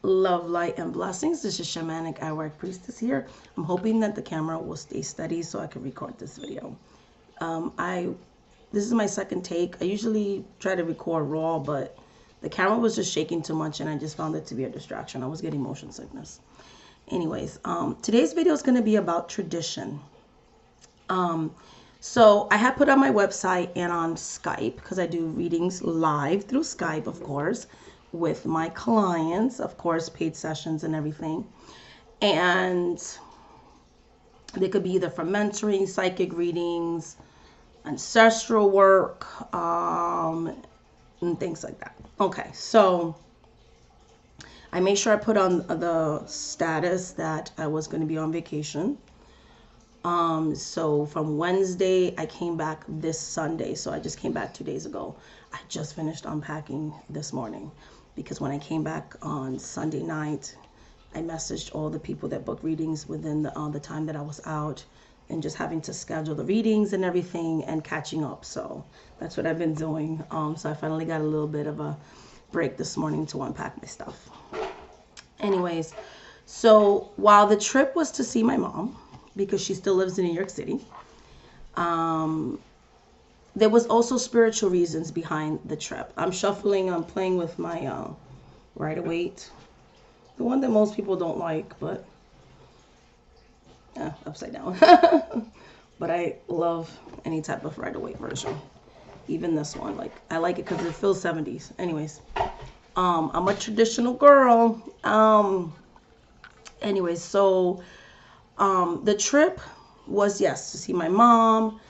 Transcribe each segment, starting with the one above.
Love, light, and blessings. This is Shamanic Iwak Priestess here. I'm hoping that the camera will stay steady so I can record this video. This is my second take. I usually try to record raw, but the camera was just shaking too much and I just found it to be a distraction. I was getting motion sickness. Anyways, today's video is going to be about tradition. So I have put on my website and on Skype, because I do readings live through Skype, of course, with my clients, of course, paid sessions and everything. And they could be either for mentoring, psychic readings, ancestral work, and things like that. Okay, so I made sure I put on the status that I was going to be on vacation. So from Wednesday, I came back this Sunday. So I just came back 2 days ago. I just finished unpacking this morning because when I came back on Sunday night, I messaged all the people that book readings within the time that I was out, and just having to schedule the readings and everything and catching up. So that's what I've been doing. So I finally got a little bit of a break this morning to unpack my stuff. Anyways, so while the trip was to see my mom, because she still lives in New York City, there was also spiritual reasons behind the trip. I'm shuffling, I'm playing with my Rider-Waite, the one that most people don't like, but upside down. But I love any type of Rider-Waite version, even this one. Like, I like it because it feels 70s. Anyways, I'm a traditional girl. Anyways, so the trip was, yes, to see my mom,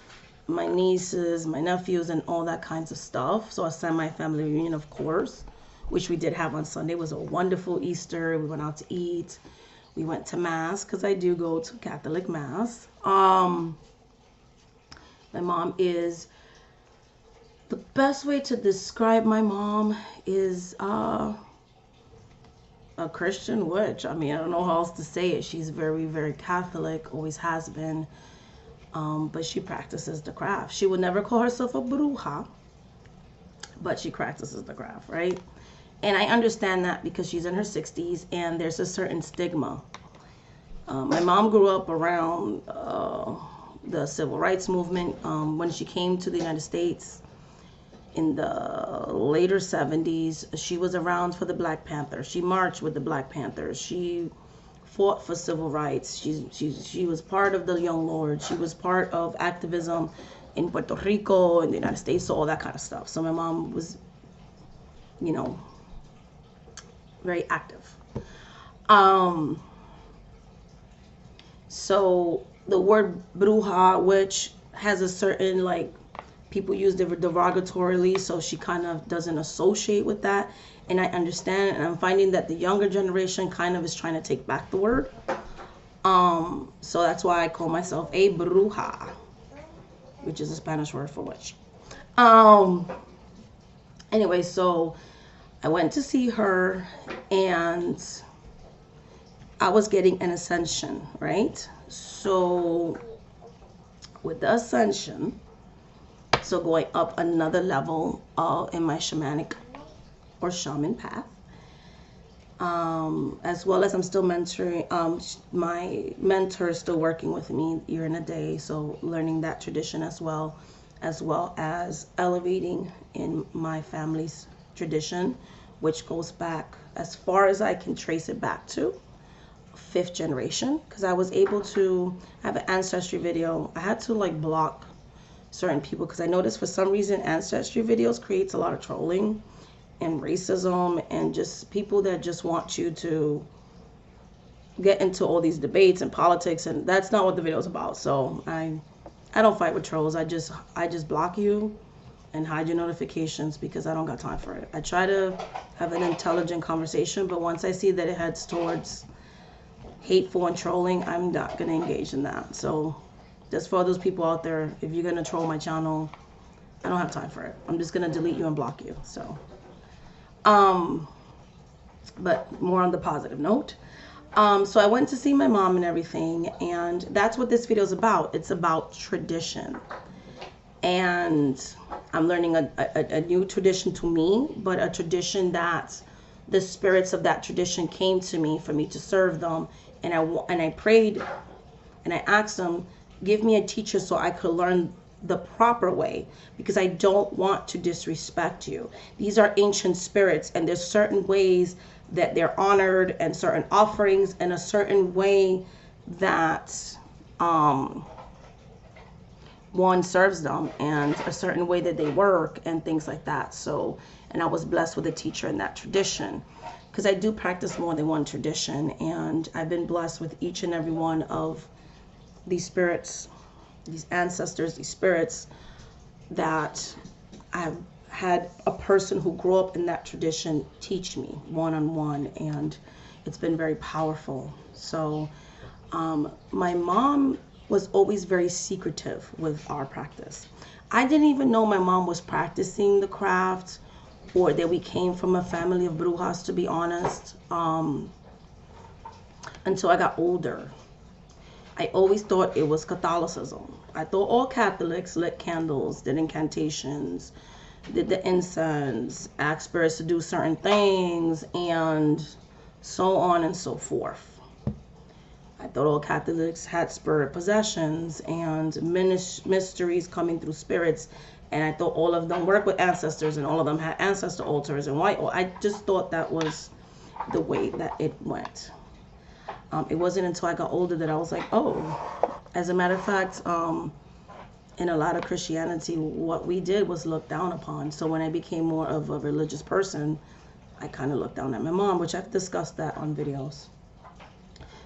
my nieces, my nephews, and all that kinds of stuff. So a semi-family reunion, of course, which we did have on Sunday. It was a wonderful Easter. We went out to eat. We went to Mass, because I do go to Catholic Mass. My mom is, the best way to describe my mom is a Christian witch. I mean, I don't know how else to say it. She's very, very Catholic, always has been. But she practices the craft. She would never call herself a bruja, but she practices the craft, right? And I understand that because she's in her 60s and there's a certain stigma. My mom grew up around the civil rights movement. When she came to the United States in the later 70s, she was around for the Black Panthers. She marched with the Black Panthers. She fought for civil rights. She was part of the Young Lords. She was part of activism in Puerto Rico, in the United States, so all that kind of stuff. So my mom was, you know, very active. So the word bruja, which has a certain, like, people use it derogatorily, so she kind of doesn't associate with that. And I understand, and I'm finding that the younger generation kind of is trying to take back the word. So that's why I call myself a bruja, which is a Spanish word for witch. Anyway, so I went to see her, and I was getting an ascension, right? So with the ascension, so going up another level in my shamanic or shaman path, as well as I'm still mentoring, my mentor is still working with me year and a day, so learning that tradition as well as elevating in my family's tradition, which goes back as far as I can trace it back to 5th generation, because I was able to have an ancestry video. I had to like block certain people because I noticed for some reason ancestry videos creates a lot of trolling and racism and just people that just want you to get into all these debates and politics, and that's not what the video is about. So I don't fight with trolls. I just block you and hide your notifications because I don't got time for it. I try to have an intelligent conversation, but once I see that it heads towards hateful and trolling, I'm not going to engage in that. So just for those people out there, if you're going to troll my channel, I don't have time for it. I'm just going to delete you and block you. So but more on the positive note. So I went to see my mom and everything, and that's what this video is about. It's about tradition. And I'm learning a new tradition to me, but a tradition that the spirits of that tradition came to me for me to serve them. And I prayed and I asked them, give me a teacher so I could learn the proper way, because I don't want to disrespect you. These are ancient spirits, and there's certain ways that they're honored, and certain offerings, and a certain way that one serves them, and a certain way that they work and things like that. So, and I was blessed with a teacher in that tradition, because I do practice more than one tradition, and I've been blessed with each and every one of these spirits, these ancestors, these spirits, that I've had a person who grew up in that tradition teach me one-on-one, and it's been very powerful. So my mom was always very secretive with our practice. I didn't even know my mom was practicing the craft, or that we came from a family of brujas, to be honest, until I got older. I always thought it was Catholicism. I thought all Catholics lit candles, did incantations, did the incense, asked spirits to do certain things, and so on and so forth. I thought all Catholics had spirit possessions and mysteries coming through spirits, and I thought all of them worked with ancestors, and all of them had ancestor altars and white. I just thought that was the way that it went. It wasn't until I got older that I was like, oh, as a matter of fact, in a lot of Christianity, what we did was looked down upon. So when I became more of a religious person, I kind of looked down at my mom, which I've discussed that on videos.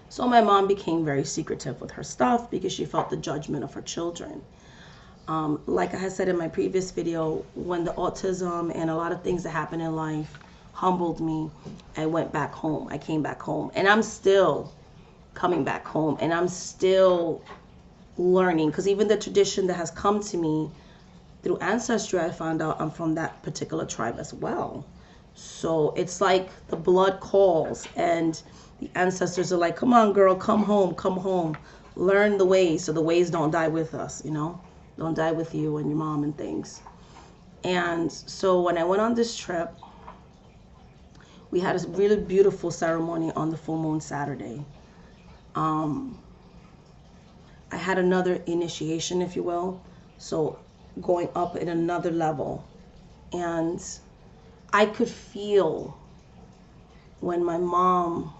So my mom became very secretive with her stuff because she felt the judgment of her children. Like I had said in my previous video, when the autism and a lot of things that happen in life humbled me, I went back home. I came back home, and I'm still coming back home, and I'm still learning, because even the tradition that has come to me through ancestry, I found out I'm from that particular tribe as well. So it's like the blood calls, and the ancestors are like, come on, girl, come home, learn the ways, so the ways don't die with us, don't die with you and your mom and things. And so when I went on this trip, we had a really beautiful ceremony on the full moon Saturday. I had another initiation, if you will, so going up at another level. And I could feel when my mom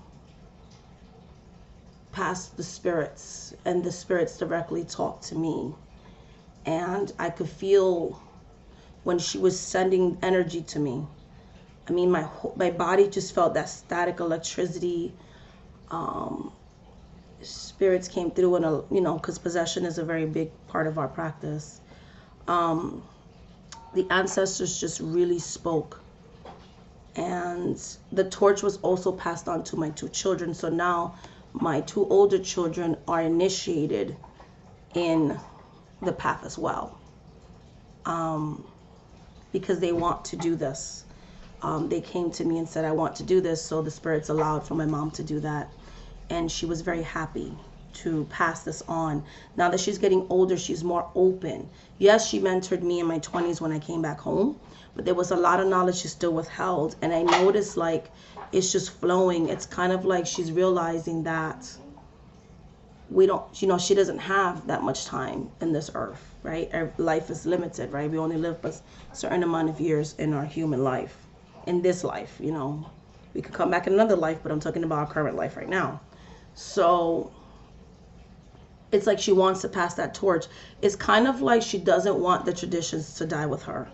passed the spirits, and the spirits directly talked to me. And I could feel when she was sending energy to me. I mean, my body just felt that static electricity. Spirits came through, and because possession is a very big part of our practice. The ancestors just really spoke, and the torch was also passed on to my two children. So now my two older children are initiated in the path as well, because they want to do this. They came to me and said, I want to do this. So the spirits allowed for my mom to do that. And she was very happy to pass this on. Now that she's getting older, she's more open. Yes, she mentored me in my 20s when I came back home, but there was a lot of knowledge she still withheld. And I noticed like it's just flowing. It's kind of like she's realizing that we don't, she doesn't have that much time in this earth, right? Our life is limited, right? We only live a certain amount of years in our human life. In this life, we could come back in another life, but I'm talking about our current life right now. So it's like she wants to pass that torch. It's kind of like she doesn't want the traditions to die with her.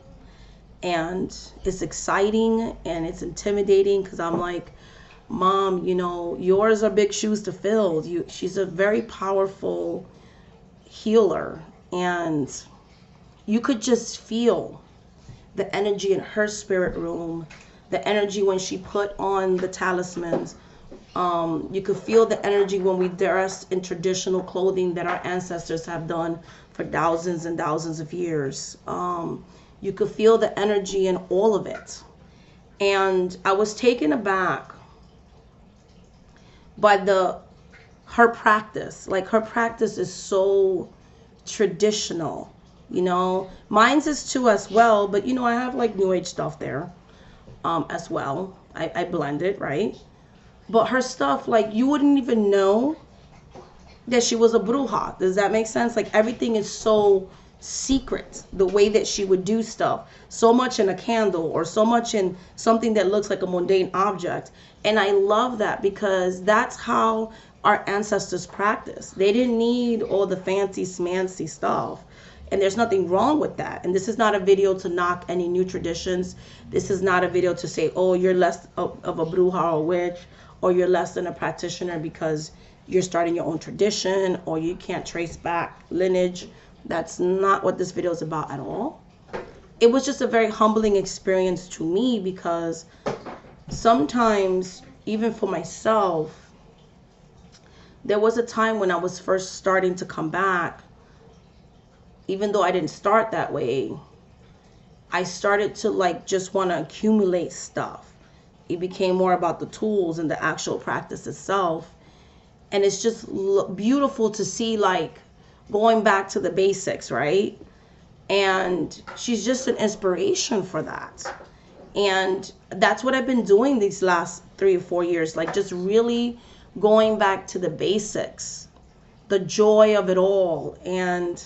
And it's exciting and it's intimidating, because I'm like, Mom, yours are big shoes to fill. She's a very powerful healer, and you could just feel the energy in her spirit room, the energy when she put on the talismans. You could feel the energy when we dress in traditional clothing that our ancestors have done for thousands and thousands of years. You could feel the energy in all of it. And I was taken aback by her practice. Like, her practice is so traditional. Mine's is too as well, but I have like new age stuff there. as well. I blend it, right? But her stuff, like, you wouldn't even know that she was a bruja. Does that make sense? Like, everything is so secret, the way that she would do stuff. So much in a candle or so much in something that looks like a mundane object. And I love that because that's how our ancestors practiced. They didn't need all the fancy smancy stuff. And there's nothing wrong with that. And this is not a video to knock any new traditions. This is not a video to say, oh, you're less of a bruja or witch, or you're less than a practitioner because you're starting your own tradition or you can't trace back lineage. That's not what this video is about at all. It was just a very humbling experience to me because sometimes, even for myself, there was a time when I was first starting to come back. Even though I didn't start that way, I started to like just want to accumulate stuff. It became more about the tools and the actual practice itself. And it's just beautiful to see, like, going back to the basics, right? And she's just an inspiration for that. And that's what I've been doing these last 3 or 4 years, like just really going back to the basics, the joy of it all. And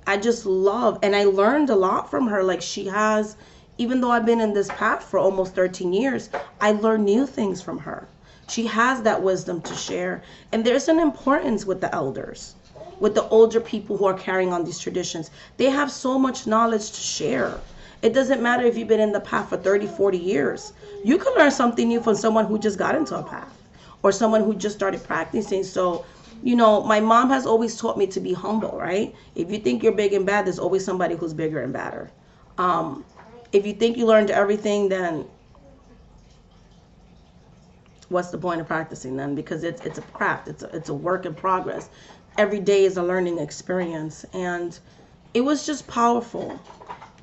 I just love, and I learned a lot from her. Like, she has, even though I've been in this path for almost 13 years, I learned new things from her. She has that wisdom to share. And there's an importance with the elders, with the older people who are carrying on these traditions. They have so much knowledge to share. It doesn't matter if you've been in the path for 30, 40 years. You can learn something new from someone who just got into a path or someone who just started practicing. So, you know, my mom has always taught me to be humble, right? If you think you're big and bad, there's always somebody who's bigger and badder. If you think you learned everything, then what's the point of practicing then? Because it's a craft, it's a work in progress. Every day is a learning experience. And it was just powerful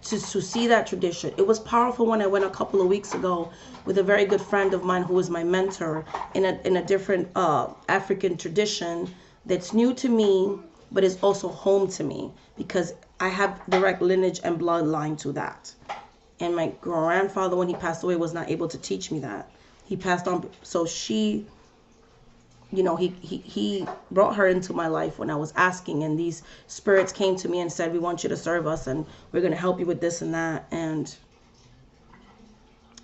to see that tradition. It was powerful when I went a couple of weeks ago with a very good friend of mine who was my mentor in a different African tradition that's new to me, but is also home to me because I have direct lineage and bloodline to that. And my grandfather, when he passed away, was not able to teach me that. He passed on, so she, you know, he brought her into my life when I was asking, and these spirits came to me and said, we want you to serve us and we're going to help you with this and that. And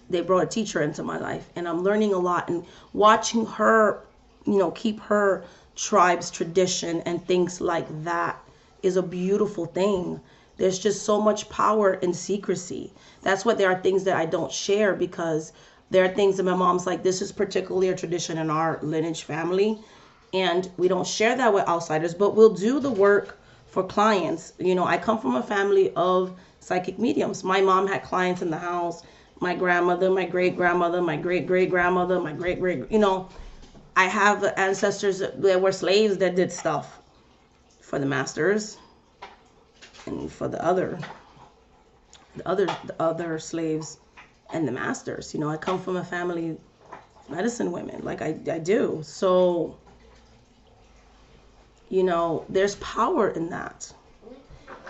they brought a teacher into my life, and I'm learning a lot, and watching her, you know, keep her tribe's tradition and things like that is a beautiful thing. There's just so much power in secrecy. That's why there are things that I don't share, because there are things that my mom's like, this is particularly a tradition in our lineage family, and we don't share that with outsiders, but we'll do the work for clients. You know, I come from a family of psychic mediums. My mom had clients in the house. My grandmother, my great-grandmother, my great-great-grandmother, my great-great, you know, I have ancestors that were slaves that did stuff for the masters and for the other slaves and the masters. You know, I come from a family of medicine women, like I do. So, you know, there's power in that.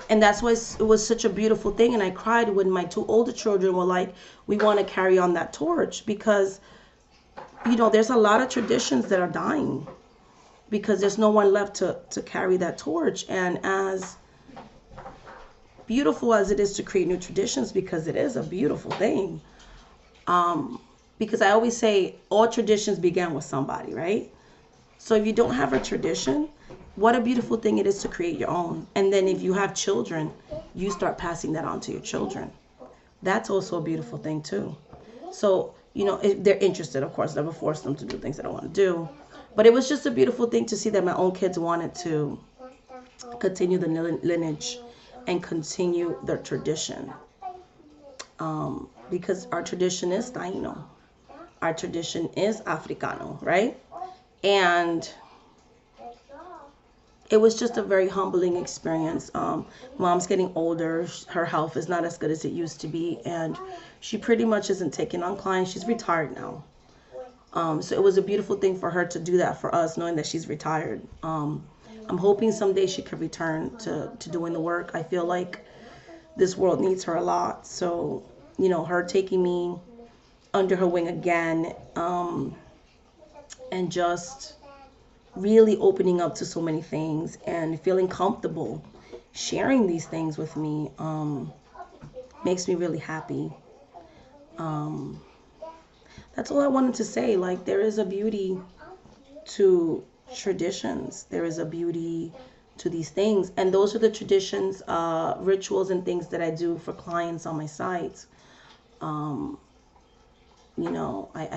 And that's why it was such a beautiful thing. And I cried when my 2 older children were like, we want to carry on that torch, because, you know, there's a lot of traditions that are dying because there's no one left to carry that torch. And as beautiful as it is to create new traditions, because it is a beautiful thing, because I always say all traditions began with somebody, right? So if you don't have a tradition, what a beautiful thing it is to create your own. And then if you have children, you start passing that on to your children. That's also a beautiful thing too. So, you know, if they're interested, of course, never force them to do things they don't want to do. But it was just a beautiful thing to see that my own kids wanted to continue the lineage and continue their tradition. Because our tradition is Taino. Our tradition is Africano, right? And it was just a very humbling experience. Mom's getting older. Her health is not as good as it used to be. And she pretty much isn't taking on clients. She's retired now. So it was a beautiful thing for her to do that for us, knowing that she's retired. I'm hoping someday she could return to doing the work. I feel like this world needs her a lot. So, you know, her taking me under her wing again, and just really opening up to so many things and feeling comfortable sharing these things with me makes me really happy. That's all I wanted to say. Like, there is a beauty to traditions. There is a beauty to these things. And those are the traditions, rituals, and things that I do for clients on my site. I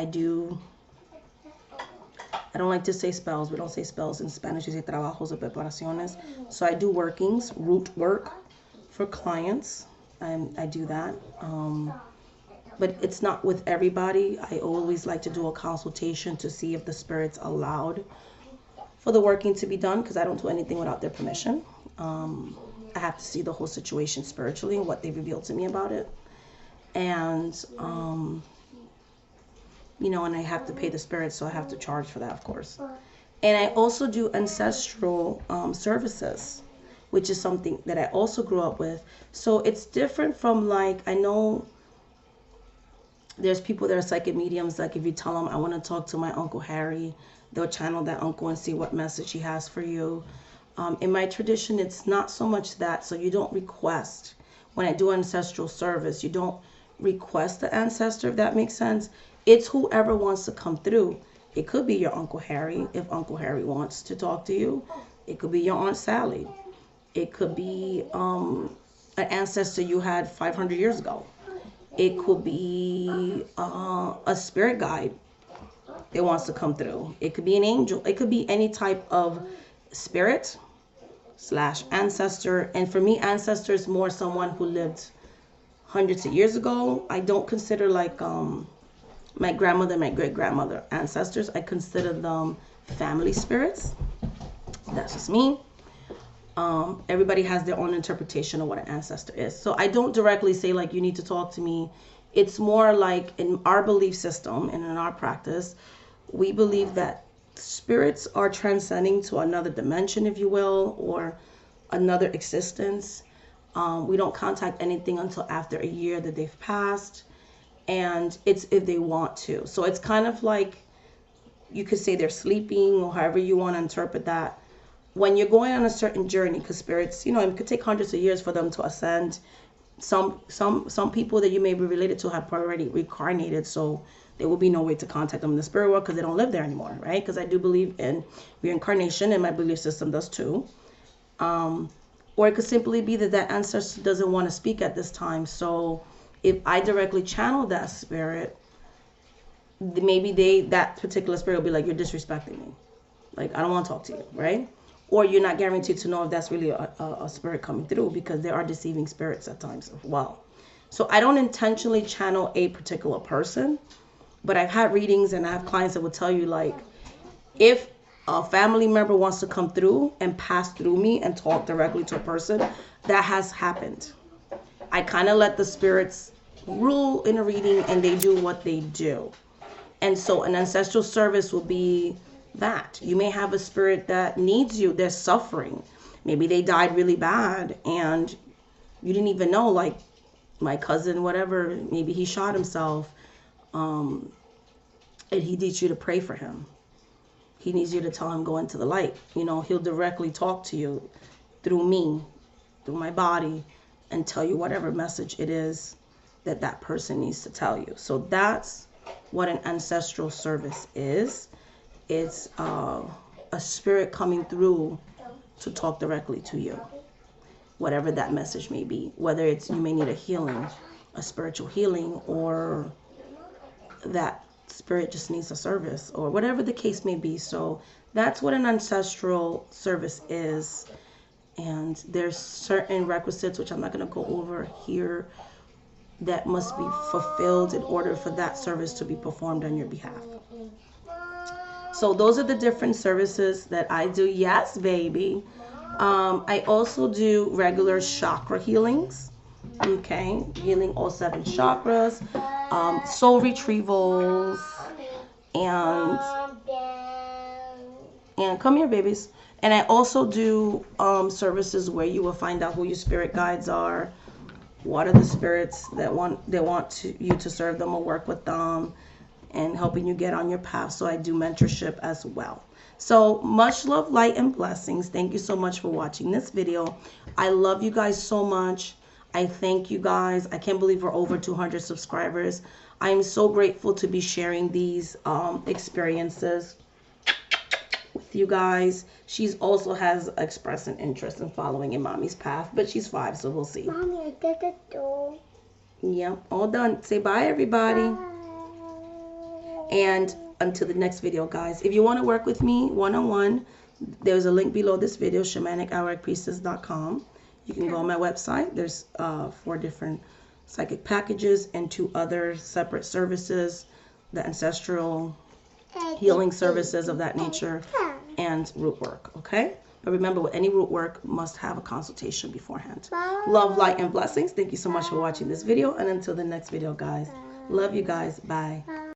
do. I don't like to say spells. We don't say spells in Spanish. We say trabajos o preparaciones. So I do workings, root work for clients. I do that. But it's not with everybody. I always like to do a consultation to see if the spirits allowed for the working to be done, because I don't do anything without their permission. I have to see the whole situation spiritually and what they revealed to me about it. And and I have to pay the spirits, so I have to charge for that, of course. And I also do ancestral services, which is something that I also grew up with. So it's different from, like, I know there's people that are psychic mediums. Like, if you tell them, I want to talk to my Uncle Harry, they'll channel that uncle and see what message he has for you. In my tradition, it's not so much that. So you don't request. When I do ancestral service, you don't request the ancestor, if that makes sense. It's whoever wants to come through. It could be your Uncle Harry, if Uncle Harry wants to talk to you. It could be your Aunt Sally. It could be an ancestor you had 500 years ago. It could be a spirit guide that wants to come through. It could be an angel. It could be any type of spirit / ancestor. And for me, ancestor is more someone who lived hundreds of years ago. I don't consider, like, my grandmother, my great-grandmother ancestors. I consider them family spirits. That's just me. Everybody has their own interpretation of what an ancestor is. So I don't directly say, like, you need to talk to me. It's more like, in our belief system and in our practice, we believe that spirits are transcending to another dimension, if you will, or another existence. We don't contact anything until after a year that they've passed. And it's if they want to. So it's kind of like, you could say they're sleeping, or however you want to interpret that. When you're going on a certain journey, because spirits, it could take hundreds of years for them to ascend. Some people that you may be related to have already reincarnated, so there will be no way to contact them in the spirit world because they don't live there anymore, right? Because I do believe in reincarnation, and my belief system does too. Or it could simply be that that ancestor doesn't want to speak at this time. So if I directly channel that spirit, maybe that particular spirit will be like, you're disrespecting me. Like, I don't want to talk to you, right? Or you're not guaranteed to know if that's really a spirit coming through, because there are deceiving spirits at times as well. So I don't intentionally channel a particular person, but I've had readings and I have clients that will tell you, like, if a family member wants to come through and pass through me and talk directly to a person, that has happened. I kind of let the spirits rule in a reading, and they do what they do. And so an ancestral service will be that. You may have a spirit that needs you. They're suffering. Maybe they died really bad and you didn't even know, like my cousin, whatever, maybe he shot himself. And he needs you to pray for him. He needs you to tell him, go into the light. He'll directly talk to you through me, through my body, and tell you whatever message it is that person needs to tell you. So that's what an ancestral service is. It's a spirit coming through to talk directly to you, whatever that message may be. Whether it's you may need a healing, a spiritual healing, or that spirit just needs a service, or whatever the case may be. So that's what an ancestral service is. And there's certain requisites, which I'm not going to go over here, that must be fulfilled in order for that service to be performed on your behalf. So those are the different services that I do. Yes, baby. I also do regular chakra healings. Okay, healing all 7 chakras, soul retrievals, and come here, babies. And I also do services where you will find out who your spirit guides are, what are the spirits that want you to serve them or work with them, and helping you get on your path. So I do mentorship as well. So much love, light, and blessings. Thank you so much for watching this video. I love you guys so much. I thank you guys. I can't believe we're over 200 subscribers. I am so grateful to be sharing these experiences with you guys. She's also has expressed an interest in following in mommy's path, but she's 5, so we'll see. Mommy, I did it too. Yep, all done. Say bye, everybody. Bye. And until the next video, guys, if you want to work with me one-on-one, there's a link below this video, shamanic-priestess.com. You can go on my website. There's 4 different psychic packages and 2 other separate services, the ancestral healing services of that nature, and root work, okay? But remember, with any root work, must have a consultation beforehand. Bye. Love, light, and blessings. Thank you so much for watching this video, and until the next video, guys. Love you guys. Bye.